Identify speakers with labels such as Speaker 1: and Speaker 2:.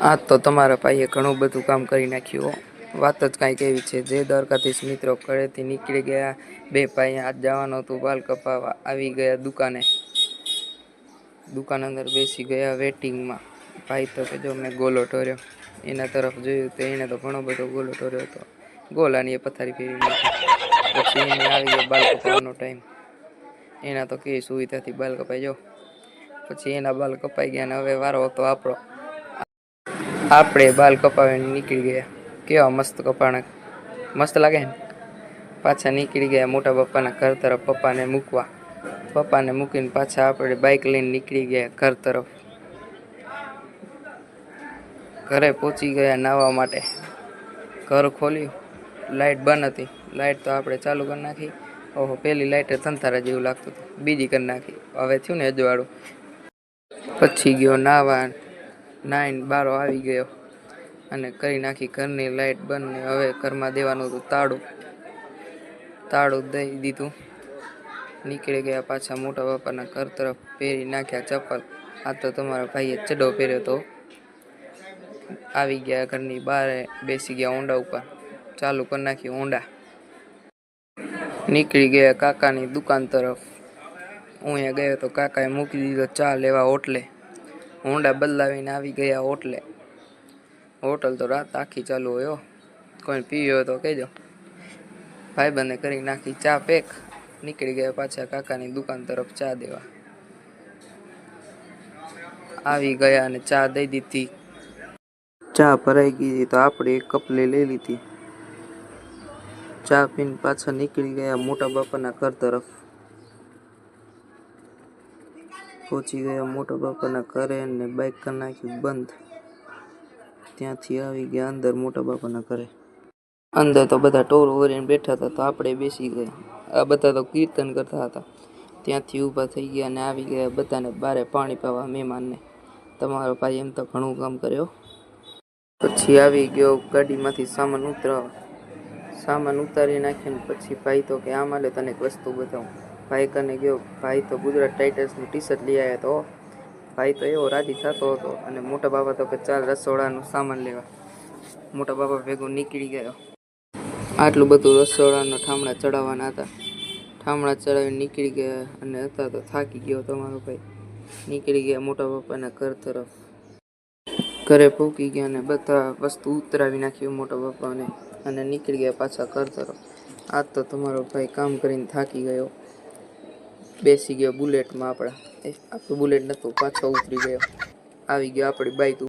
Speaker 1: આ તો તમારા ભાઈએ ઘણું બધું કામ કરી નાખ્યું. વાત જ કાંઈક એવી છે. જે દ્વારકાધીશ મિત્રો ઘરેથી નીકળી ગયા. બે ભાઈ આજ જવાનું હતું બાલ કપાવવા. આવી ગયા દુકાને. દુકાન અંદર બેસી ગયા વેટિંગમાં. ભાઈ તો કે જો મેં ગોલો ઢોર્યો. એના તરફ જોયું તો એને તો ઘણો બધો ગોલો ઢોર્યો હતો. ગોલાની એ પથારી ફેરવી નાખી. પછી એને આવી ગયો બાલ કપાવવાનો ટાઈમ. એના તો કેવી સુવિધાથી બાલ કપાઈ જો. પછી એના બાલ કપાઈ ગયા ને હવે વારો હતો આપણો. આપણે બાલ કપાવીને નીકળી ગયા. કેવા મસ્ત કપાણા, મસ્ત લાગે ને. પાછા નીકળી ગયા મોટા પપ્પાના ઘર તરફ પપ્પાને મૂકવા. પપ્પાને મૂકીને પાછા આપણે બાઇક લઈને નીકળી ગયા ઘર તરફ. ઘરે પહોંચી ગયા નાહવા માટે. ઘર ખોલ્યું, લાઇટ બંધ હતી. લાઇટ તો આપણે ચાલુ કરી નાખી. ઓહો, પહેલી લાઇટે થંથારા જેવું લાગતું હતું. બીજી કરી નાખી. હવે થયું ને અજવાળું. પછી ગયો નાહવા. નાઈને બારો આવી ગયો અને કરી નાખી ઘરની લાઇટ બંધ. ને હવે ઘરમાં દેવાનું હતું તાળું. તાળું દઈ દીધું. નીકળી ગયા પાછા મોટા બાપાના ઘર તરફ. પહેરી નાખ્યા ચપ્પલ. આ તો તમારા ભાઈએ ચડ્ડો પહેર્યો હતો. આવી ગયા ઘરની બહાર, બેસી ગયા ઊંડા ઉપર. ચાલુ કરી નાખ્યું ઊંડા. નીકળી ગયા કાકાની દુકાન તરફ. હું અહીંયા ગયો તો કાકાએ મૂકી દીધો ચા લેવા હોટલે. ઊંડા બદલાવીને આવી ગયા હોટલે. હોટલ તો રાત આખી ચાલુ હોય. કોઈ પીવ્યો તો કહેજો. ભાઈબંધે કરી નાખી ચા પેક. નીકળી ગયા પાછા કાકાની દુકાન તરફ ચા દેવા. આવી ગયા અને ચા દઈ દીધી. ચા ભરાઈ ગઈ તો આપણે એક કપલી લઈ લીધી. ચા પીને પાછા નીકળી ગયા મોટા બાપાના ઘર તરફ. પહોંચી ગયા મોટા બાપાના ઘરે અને બાઇક કરી નાખ્યું બંધ. ત્યાંથી આવી ગયા અંદર મોટા બાપાના ઘરે. અંદર તો બધા ટોર ઓરીને બેઠા હતા તો આપણે બેસી ગયા. આ બધા તો કીર્તન કરતા હતા. ત્યાંથી ઊભા થઈ ગયા અને આવી ગયા બધાને બારે પાણી પાવા મહેમાનને. તમારો ભાઈ એમ તો ઘણું કામ કર્યો. પછી આવી ગયો ગાડીમાંથી સામાન ઉતરાવા. સામાન ઉતારી નાખીને પછી ભાઈ તો કે આમ હાલે તને એક વસ્તુ બતાવું. ભાઈ કને ગયો. ભાઈ તો ગુજરાત ટાઇટન્સની ટી શર્ટ લઈ આવ્યા તો. ભાઈ તો એવો રાજી થતો હતો. અને મોટા બાપા તો કે ચાલ રસોડાનું સામાન લેવા. મોટા બાપા ભેગું નીકળી ગયો. આટલું બધું રસોડાના ઠામડા ચડાવવાના હતા. ઠામડા ચડાવીને નીકળી ગયા અને હતા તો થાકી ગયો તમારો ભાઈ. નીકળી ગયા મોટા બાપાના ઘર તરફ. ઘરે પહોંચી ગયા અને બધા વસ્તુ ઉતરાવી નાખ્યું મોટા બાપાને અને નીકળી ગયા પાછા ઘર તરફ. આજ તો તમારો ભાઈ કામ કરીને થાકી ગયો. બેસી ગયો બુલેટમાં આપણા. આપણું બુલેટ નહોતું, પાછો ઉતરી ગયો. આવી ગયો આપણી બાઇક.